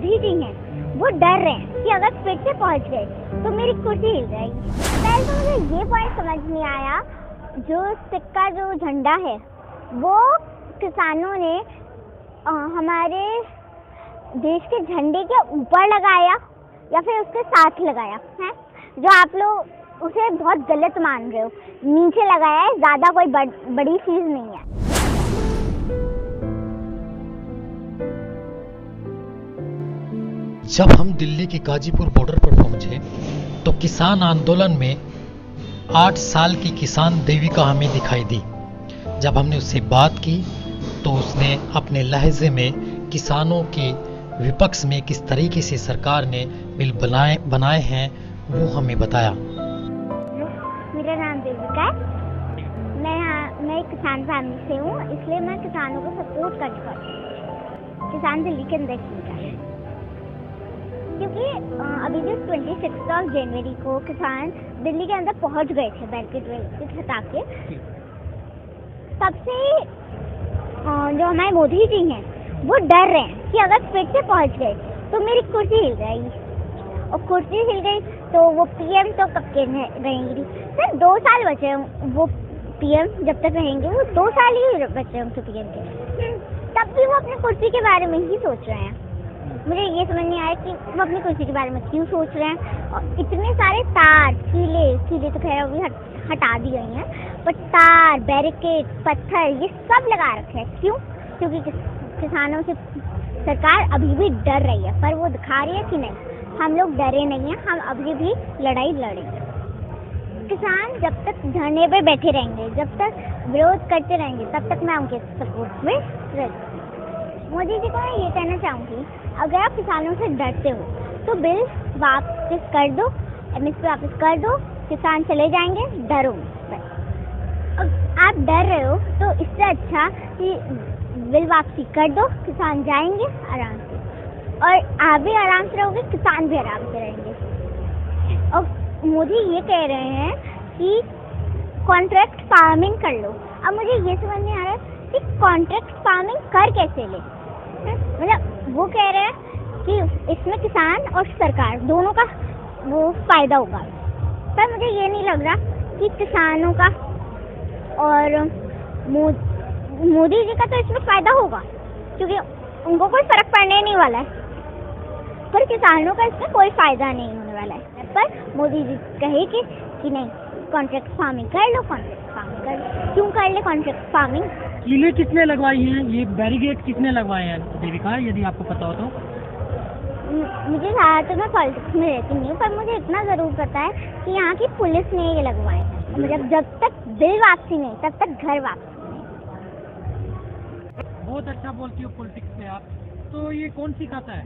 मोदी जी हैं वो डर रहे हैं कि अगर फिर से पहुंच गए तो मेरी कुर्सी हिल जाएगी। पहले तो मुझे ये पॉइंट समझ नहीं आया, जो सिक्का जो झंडा है वो किसानों ने हमारे देश के झंडे के ऊपर लगाया या फिर उसके साथ लगाया है, जो आप लोग उसे बहुत गलत मान रहे हो। नीचे लगाया है, ज्यादा कोई बड़ी चीज नहीं है। जब हम दिल्ली के गाजीपुर बॉर्डर पर पहुंचे तो किसान आंदोलन में 8 साल की किसान देविका हमें दिखाई दी। जब हमने उससे बात की तो उसने अपने लहजे में किसानों के विपक्ष में किस तरीके से सरकार ने बिल बनाए हैं वो हमें बताया। मेरा नाम देविका है, मैं एक किसान फैमिली से हूँ, इसलिए मैं किसानों को सपोर्ट करने वाली हूँ। किसान दिल्ली के अंदर है क्योंकि अभी जो 26 जनवरी को किसान दिल्ली के अंदर पहुंच गए थे बैरिकेड हटा के, तब से जो हमारे मोदी जी हैं वो डर रहे हैं कि अगर फिर से पहुंच गए तो मेरी कुर्सी हिल जाएगी। और कुर्सी हिल गई तो वो पीएम तो कब के रहेंगी? सर 2 साल बचे हैं वो पीएम, जब तक रहेंगे वो 2 साल ही बचे हैं उनके पीएम के, तब भी वो अपनी कुर्सी के बारे में ही सोच रहे हैं। मुझे ये समझ नहीं आया कि वो अपनी कुर्सी के बारे में क्यों सोच रहे हैं। और इतने सारे तार कीले तो खैर अभी हटा दी गई हैं, पर तार, बैरिकेड, पत्थर ये सब लगा रखे हैं। क्यों? क्योंकि किसानों से सरकार अभी भी डर रही है, पर वो दिखा रही है कि नहीं हम लोग डरे नहीं हैं, हम अभी भी लड़ाई लड़ेंगे। किसान जब तक धरने पे बैठे रहेंगे, जब तक विरोध करते रहेंगे, तब तक मैं उनके सपोर्ट में रहूँगी। मोदी जी को मैं ये कहना चाहूँगी, अगर आप किसानों से डरते हो तो बिल वापस कर दो, एमएसपी वापस कर दो, किसान चले जाएंगे। डरो बस। अब आप डर रहे हो तो इससे अच्छा कि बिल वापसी कर दो, किसान जाएंगे आराम से, और आप भी आराम से रहोगे, किसान भी आराम से रहेंगे। और मोदी ये कह रहे हैं कि कॉन्ट्रैक्ट फार्मिंग कर लो। अब मुझे ये समझ नहीं आ रहा कि कॉन्ट्रैक्ट फार्मिंग कर कैसे ले, मतलब वो कह रहे हैं कि इसमें किसान और सरकार दोनों का वो फायदा होगा, पर मुझे ये नहीं लग रहा कि किसानों का और मोदी जी का तो इसमें फायदा होगा, क्योंकि उनको कोई फर्क पड़ने नहीं वाला है, पर किसानों का इसमें कोई फायदा नहीं होने वाला है। पर मोदी जी कहे कि नहीं कॉन्ट्रैक्ट फार्मिंग कर लो, कॉन्ट्रैक्ट फार्मिंग कर लो। क्यों कर ले कॉन्ट्रैक्ट फार्मिंग? कीले किसने लगवाई हैं, ये बैरिकेड किसने लगवाए हैं देविका, यदि आपको पता हो तो? मुझे ज़्यादातर मैं पॉलिटिक्स में रहती नहीं हूँ, पर मुझे इतना ज़रूर पता है कि यहाँ की पुलिस ने ये लगवाए हैं। मतलब जब तक बिल वापसी नहीं तब तक घर वापसी नहीं। बहुत अच्छा बोलती हो पॉलिटिक्स में आप, तो ये कौन सिखाता है?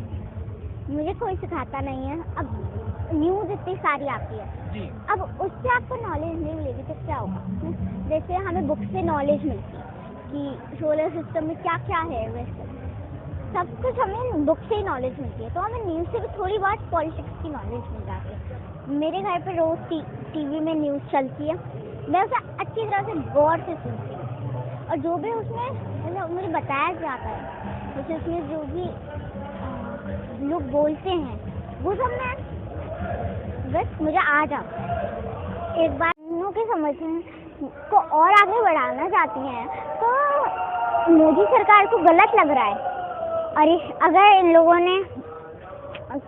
मुझे कोई सिखाता नहीं है। अब न्यूज़ इतनी सारी आती है जी, अब उससे आपको नॉलेज नहीं मिलेगी तो क्या होगा? जैसे हमें बुक से नॉलेज मिलती है कि सोलर सिस्टम में क्या क्या है, वैसे सब कुछ हमें बुक से ही नॉलेज मिलती है, तो हमें न्यूज़ से भी थोड़ी बहुत पॉलिटिक्स की नॉलेज मिल जाती है। मेरे घर पे रोज़ टीवी में न्यूज़ चलती है, मैं उसे अच्छी तरह से गौर से सुनती हूँ, और जो भी उसमें मतलब मुझे बताया जाता है, जैसे उसमें जो भी लोग बोलते हैं वो सब मैं बस मुझे आ जाता है। एक बार लोगों के समझ को और आगे बढ़ाना चाहती हैं तो मोदी सरकार को गलत लग रहा है, और अगर इन लोगों ने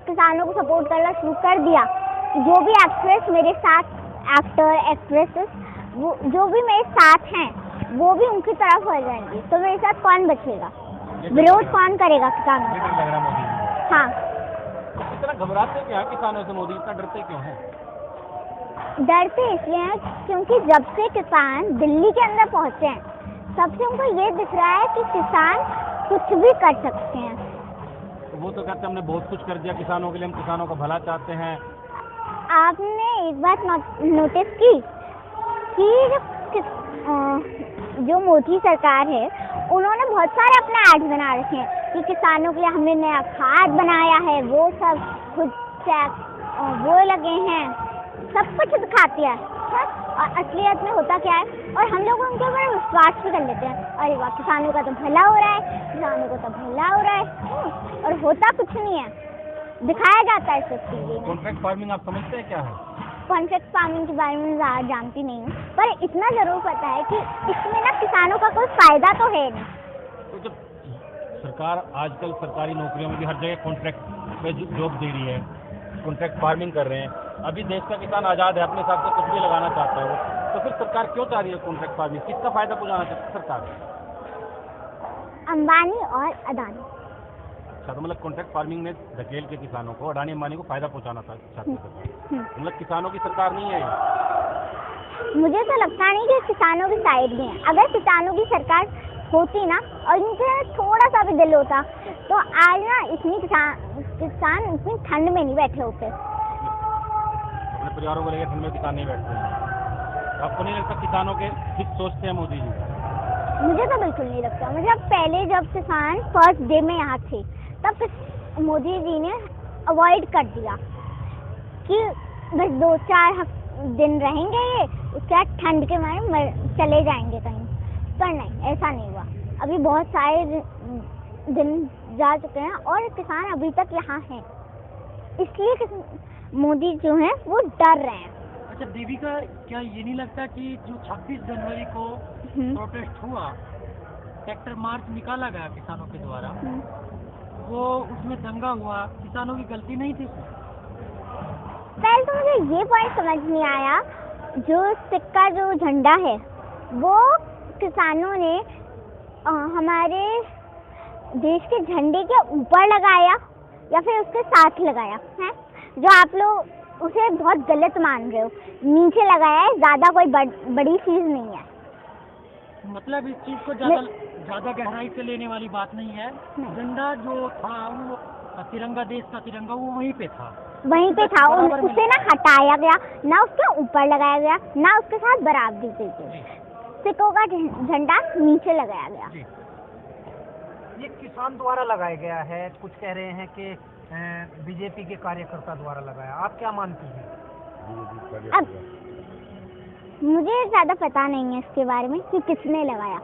किसानों को सपोर्ट करना शुरू कर दिया, जो भी एक्ट्रेस मेरे साथ, एक्टर एक्ट्रेसेस वो जो भी मेरे साथ हैं वो भी उनकी तरफ हो जाएंगे, तो मेरे साथ कौन बचेगा? विरोध कौन करेगा किसानों का? हाँ, इतना घबराते क्या किसानों से मोदी, इतना डरते क्यों हैं? डरते इसलिए हैं क्योंकि जब से किसान दिल्ली के अंदर पहुंचे हैं तब से उनको ये दिख रहा है कि किसान कुछ भी कर सकते हैं। वो तो कहते हैं हमने बहुत कुछ कर दिया किसानों के लिए, हम किसानों का भला चाहते हैं। आपने एक बात नोटिस की कि जो मोदी सरकार है उन्होंने बहुत सारे अपने एड्स बना रखे हैं कि किसानों के लिए हमने नया खाद बनाया है, वो सब खुद से वो लगे हैं, सब कुछ दिखाती है। और असलियत में होता क्या है, और हम लोग उनके ऊपर विश्वास भी कर लेते हैं। अरे वाह, किसानों का तो भला हो रहा है, किसानों को तो भला हो रहा है, और होता कुछ नहीं है, दिखाया जाता है सिर्फ टीवी में। कॉन्ट्रैक्ट फार्मिंग आप समझते हैं क्या है? कॉन्ट्रैक्ट फार्मिंग के बारे में ज़्यादा जानती नहीं हूँ, पर इतना ज़रूर पता है कि इसमें ना किसानों का कोई फ़ायदा तो है नहीं। तो जब सरकार आजकल सरकारी नौकरियों में भी हर जगह कॉन्ट्रैक्ट पे जॉब दे रही है, कॉन्ट्रैक्ट फार्मिंग कर रहे हैं, अभी देश का किसान आज़ाद है, अपने हिसाब से कुछ भी लगाना चाहता है वो, तो फिर सरकार क्यों चाह रही है कॉन्ट्रैक्ट फार्मिंग? किसका फायदा पहुँचाना चाहती है सरकार? अंबानी और अदानी। अच्छा, तो मतलब कॉन्ट्रैक्ट फार्मिंग में धकेल के किसानों को, अडानी अंबानी को फायदा पहुँचाना चाहती है सरकार। मतलब किसानों की सरकार नहीं है ये। मुझे तो लगता नहीं कि किसानों की साइड में है। अगर किसानों की सरकार होती ना, और इनसे थोड़ा सा भी दिल होता, तो आज ना इतनी किसान इतनी ठंड में नहीं बैठे होते। अपने परिवारों को लेकर ठंड में किसान नहीं बैठते हैं। आपको नहीं लगता किसानों के हित सोचते हैं मोदी जी? मुझे तो बिल्कुल नहीं लगता। मतलब पहले जब किसान फर्स्ट डे में यहाँ थे, तब मोदी जी ने अवॉइड कर दिया कि बस 2-4 दिन रहेंगे ये, उसके बाद ठंड के मारे चले जाएंगे कहीं, पर नहीं, ऐसा नहीं हुआ। अभी बहुत सारे दिन जा चुके हैं और किसान अभी तक यहाँ हैं, इसलिए मोदी जो है वो डर रहे हैं। अच्छा देविका, क्या ये नहीं लगता कि जो 26 जनवरी को प्रोटेस्ट हुआ, ट्रैक्टर मार्च निकाला गया किसानों के द्वारा, वो उसमें दंगा हुआ, किसानों की गलती नहीं थी? पहले तो मुझे ये पॉइंट समझ नहीं आया, जो सिक्का जो झंडा है वो किसानों ने हमारे देश के झंडे के ऊपर लगाया या फिर उसके साथ लगाया है, जो आप लोग उसे बहुत गलत मान रहे हो। नीचे लगाया है, ज़्यादा कोई बड़ी चीज़ नहीं है। मतलब इस चीज को ज्यादा गहराई से लेने वाली बात नहीं है। झंडा जो था वो तिरंगा, देश का तिरंगा, वो वहीं पे था, उसे ना हटाया गया, ना उसके ऊपर लगाया गया, ना उसके साथ बराबरी की गई। सिक्कों का झंडा नीचे लगाया गया। ये किसान द्वारा लगाया गया है, कुछ कह रहे हैं कि बीजेपी के कार्यकर्ता द्वारा लगाया, आप क्या मानती हैं? अब मुझे ज़्यादा पता नहीं है इसके बारे में कि किसने लगाया।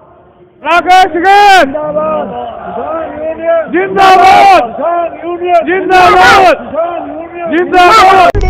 जिंदाबाद जिंदाबाद जिंदाबाद जिंदाबाद।